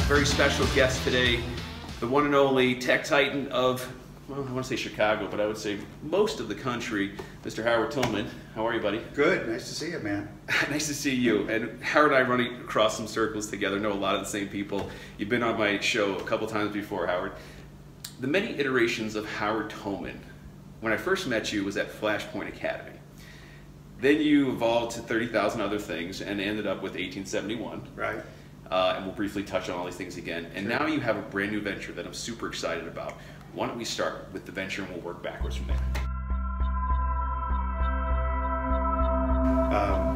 very special guest today, the one and only tech titan of, well, I want to say Chicago, but I would say most of the country, Mr. Howard Tullman. How are you, buddy? Good. Nice to see you, man. Nice to see you. And Howard and I running across some circles together, know a lot of the same people. You've been on my show a couple times before, Howard. The many iterations of Howard Tullman, when I first met you, was at Flashpoint Academy. Then you evolved to 30,000 other things and ended up with 1871. Right. And we'll briefly touch on all these things again. And now you have a brand new venture that I'm super excited about. Why don't we start with the venture and we'll work backwards from there.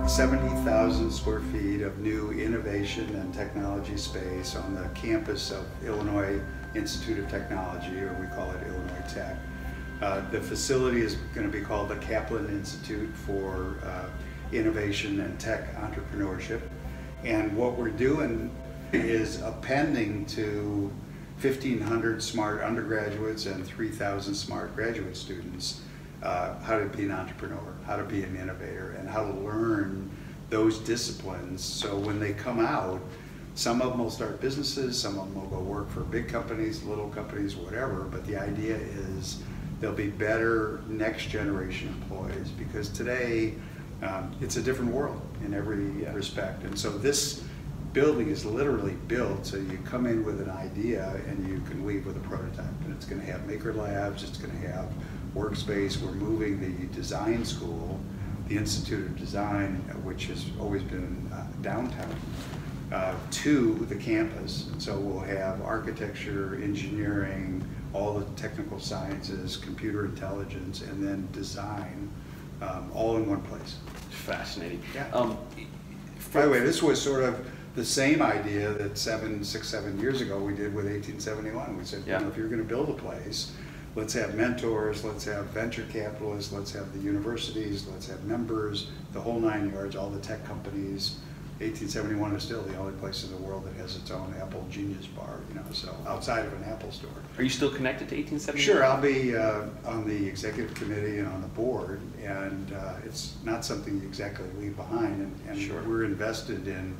70,000 square feet of new innovation and technology space on the campus of Illinois Institute of Technology, or we call it Illinois Tech. The facility is going to be called the Kaplan Institute for Innovation and Tech Entrepreneurship. And what we're doing is appending to 1,500 smart undergraduates and 3,000 smart graduate students how to be an entrepreneur, how to be an innovator, and how to learn those disciplines. So when they come out, some of them will start businesses, some of them will go work for big companies, little companies, whatever, but the idea is they'll be better next generation employees, because today it's a different world in every respect. And so this building is literally built so you come in with an idea and you can leave with a prototype. And it's going to have maker labs, it's going to have workspace. We're moving the design school, the Institute of Design, which has always been downtown, to the campus. And so we'll have architecture, engineering, all the technical sciences, computer intelligence, and then design, all in one place. Fascinating. Yeah. By the way, this was sort of the same idea that 7 years ago we did with 1871. We said, you know, if you're going to build a place, let's have mentors, let's have venture capitalists, let's have the universities, let's have members, the whole 9 yards, all the tech companies. 1871 is still the only place in the world that has its own Apple Genius Bar, you know, so outside of an Apple store. Are you still connected to 1871? Sure, I'll be on the executive committee and on the board, and it's not something you exactly leave behind, and sure. We're invested in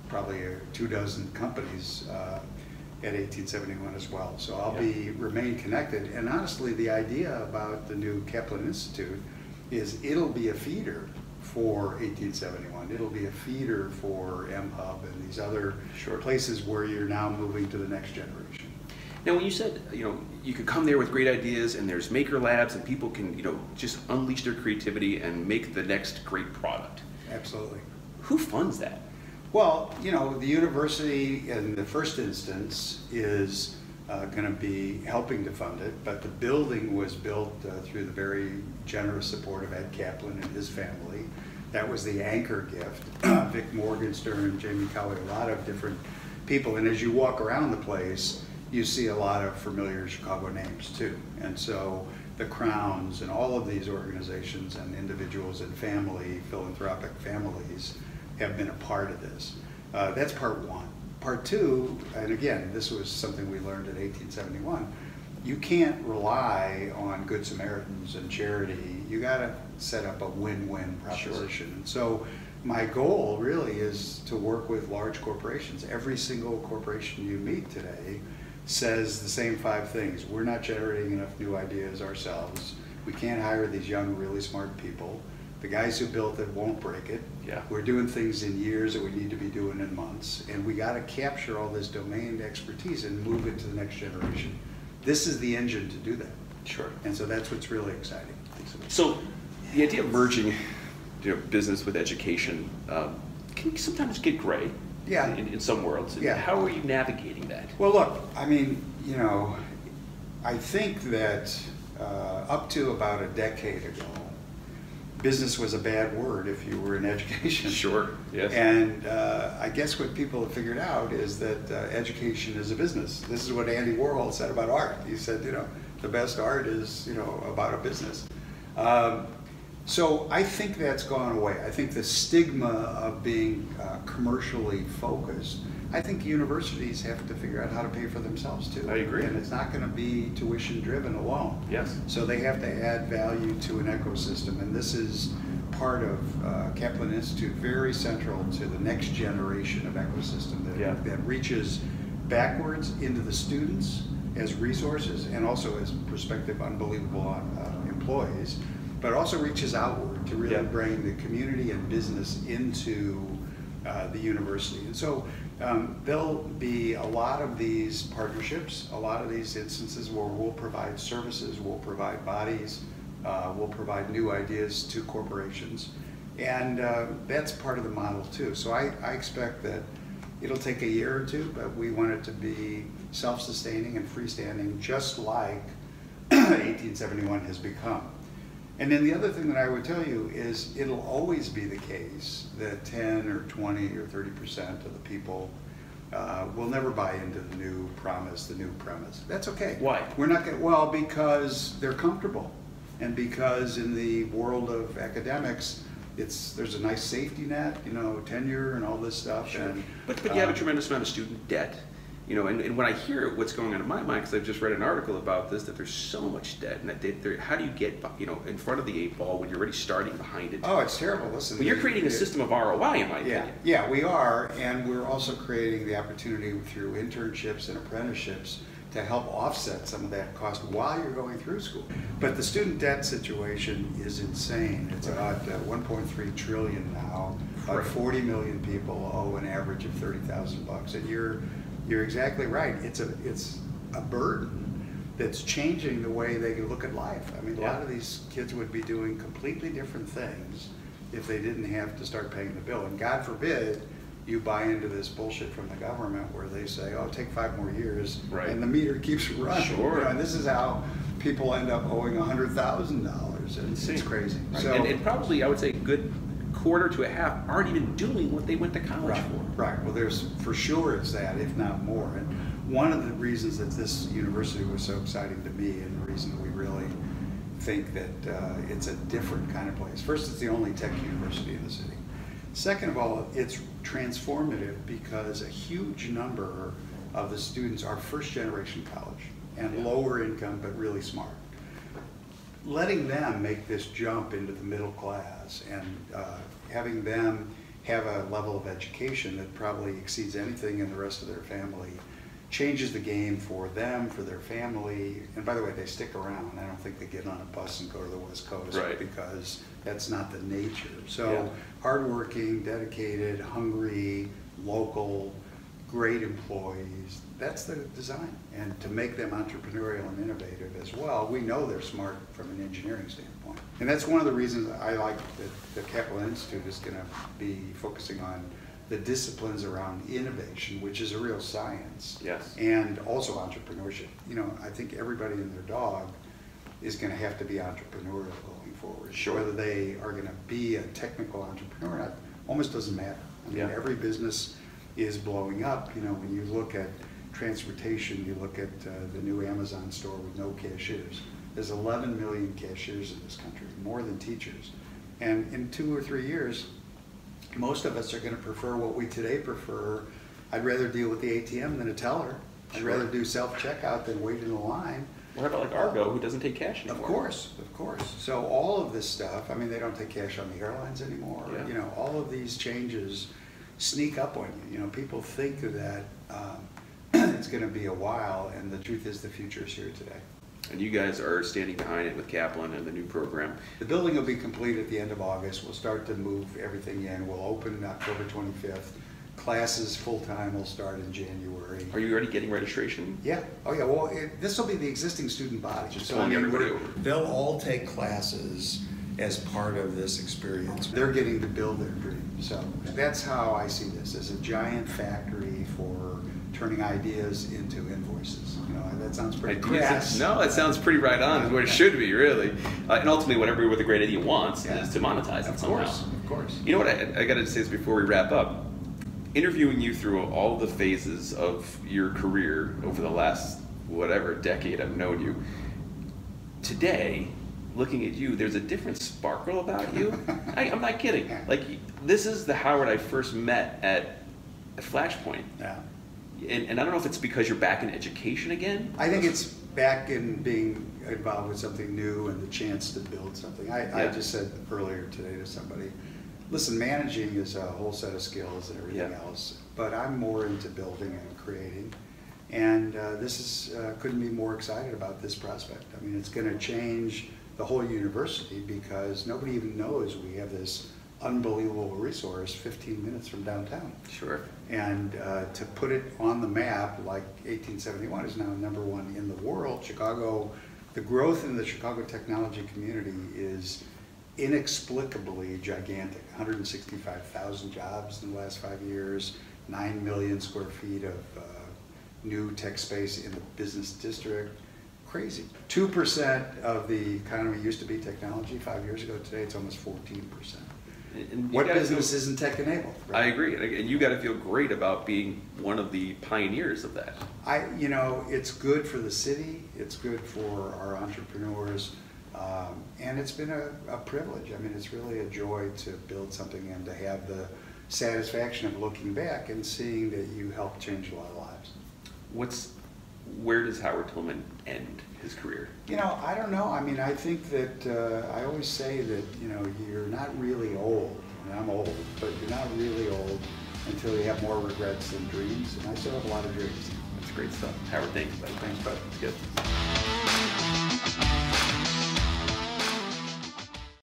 probably 24 companies at 1871 as well. So I'll remain connected, and honestly the idea about the new Kaplan Institute is it'll be a feeder for 1871. It'll be a feeder for M-Hub and these other places where you're now moving to the next generation. Now, when you said, you know, you could come there with great ideas and there's maker labs and people can, you know, just unleash their creativity and make the next great product. Absolutely. Who funds that? Well, you know, the university in the first instance is going to be helping to fund it, but the building was built through the very generous support of Ed Kaplan and his family. That was the anchor gift. Vic Morgenstern, Jamie Cowley, a lot of different people. And as you walk around the place, you see a lot of familiar Chicago names too. And so the Crowns and all of these organizations and individuals and family, philanthropic families, have been a part of this. That's part one. Part two, and again, this was something we learned in 1871, you can't rely on Good Samaritans and charity. You gotta set up a win-win proposition. Sure. And so my goal really is to work with large corporations. Every single corporation you meet today says the same 5 things. We're not generating enough new ideas ourselves. We can't hire these young, really smart people. The guys who built it won't break it. Yeah. We're doing things in years that we need to be doing in months. And we got to capture all this domain expertise and move it to the next generation. This is the engine to do that. Sure. And so that's what's really exciting. So the idea of merging, you know, business with education can sometimes get gray. Yeah. In some worlds. Yeah. How are you navigating that? Well, look, I mean, you know, I think that up to about a decade ago, business was a bad word if you were in education. Sure, yes. And I guess what people have figured out is that education is a business. This is what Andy Warhol said about art. He said, you know, the best art is, you know, about a business. So I think that's gone away. I think the stigma of being commercially focused, I think universities have to figure out how to pay for themselves too. I agree. And it's not going to be tuition driven alone. Yes. So they have to add value to an ecosystem, and this is part of Kaplan Institute, very central to the next generation of ecosystem that reaches backwards into the students as resources and also as prospective unbelievable employees, but also reaches outward to really bring the community and business into the university. And so there'll be a lot of these partnerships, a lot of these instances where we'll provide services, we'll provide bodies, we'll provide new ideas to corporations. And that's part of the model too. So I expect that it'll take a year or two, but we want it to be self-sustaining and freestanding, just like 1871 has become. And then the other thing that I would tell you is it'll always be the case that 10 or 20 or 30% of the people will never buy into the new promise, the new premise. That's okay. Why? We're not going to, well, because they're comfortable. And because in the world of academics, there's a nice safety net, you know, tenure and all this stuff. Sure. And, but you have a tremendous amount of student debt. You know, and when I hear what's going on in my mind, because I've just read an article about this, that there's so much debt, and that how do you get, you know, in front of the 8 ball when you're already starting behind it? Oh, it's terrible. Listen, but you're creating a system of ROI, in my opinion. Yeah, we are, and we're also creating the opportunity through internships and apprenticeships to help offset some of that cost while you're going through school. But the student debt situation is insane. It's about 1.3 trillion now. About 40 million people owe an average of $30,000, and you're exactly right. It's a burden that's changing the way they look at life. I mean, a lot of these kids would be doing completely different things if they didn't have to start paying the bill. And God forbid you buy into this bullshit from the government where they say, oh, take 5 more years, and the meter keeps running. Sure. You know, and this is how people end up owing $100,000. And it's crazy. Right. So, and probably, I would say, a good quarter to a half aren't even doing what they went to college for. Right. Well, there's for sure it's that, if not more. And one of the reasons that this university was so exciting to me, and the reason we really think that it's a different kind of place. First, it's the only tech university in the city. Second of all, it's transformative because a huge number of the students are first-generation college and lower income, but really smart. Letting them make this jump into the middle class and having them have a level of education that probably exceeds anything in the rest of their family changes the game for them, for their family. And by the way, they stick around. I don't think they get on a bus and go to the West Coast because that's not the nature. So hardworking, dedicated, hungry, local, great employees, that's the design. And to make them entrepreneurial and innovative as well, we know they're smart from an engineering standpoint. And that's one of the reasons I like that the Kaplan Institute is going to be focusing on the disciplines around innovation, which is a real science, and also entrepreneurship. You know, I think everybody and their dog is going to have to be entrepreneurial going forward. Whether they are going to be a technical entrepreneur or not, almost doesn't matter. I mean, every business is blowing up. You know, when you look at transportation, you look at the new Amazon store with no cashiers. There's 11 million cashiers in this country, more than teachers. And in 2 or 3 years, most of us are going to prefer what we today prefer. I'd rather deal with the ATM than a teller. I'd rather do self-checkout than wait in a line. What about like Argo, who doesn't take cash anymore? Of course. So all of this stuff, I mean, they don't take cash on the airlines anymore. You know, all of these changes sneak up on you. You know, people think that it's going to be a while, and the truth is the future is here today. And you guys are standing behind it with Kaplan and the new program. The building will be complete at the end of August. We'll start to move everything in. We'll open October 25th. Classes full-time will start in January. Are you already getting registration? Yeah. Oh, yeah. Well, this will be the existing student body. Just pulling everybody over. They'll all take classes as part of this experience. They're getting to build their dream. So that's how I see this, as a giant factory for turning ideas into invoices. You know, that sounds pretty crass. No, that sounds pretty right on. Is what it should be, really. And ultimately, what everybody with a great idea wants is to monetize it somehow. Of course. You know what? I got to say this before we wrap up. Interviewing you through all the phases of your career over the last whatever decade I've known you, today, looking at you, there's a different sparkle about you. I'm not kidding. Like, this is the Howard I first met at Flashpoint. Yeah. And I don't know if it's because you're back in education again. I think it's back in being involved with something new and the chance to build something. I just said earlier today to somebody, listen, managing is a whole set of skills and everything else, but I'm more into building and creating. And couldn't be more excited about this prospect. I mean, it's going to change the whole university because nobody even knows we have this unbelievable resource 15 minutes from downtown. Sure. And to put it on the map, like 1871 is now #1 in the world. Chicago, the growth in the Chicago technology community is inexplicably gigantic. 165,000 jobs in the last 5 years, 9 million square feet of new tech space in the business district. Crazy. 2% of the economy used to be technology 5 years ago. Today it's almost 14%. And what business isn't tech enabled? Right? I agree, and you got to feel great about being one of the pioneers of that. It's good for the city. It's good for our entrepreneurs, and it's been a privilege. I mean, it's really a joy to build something and to have the satisfaction of looking back and seeing that you helped change a lot of lives. Where does Howard Tullman end his career? I don't know. I mean, I think that I always say that, you're not really old. I mean, I'm old, but you're not really old until you have more regrets than dreams. And I still have a lot of dreams. That's great stuff. Howard, thanks, buddy. Thanks, bud. Good.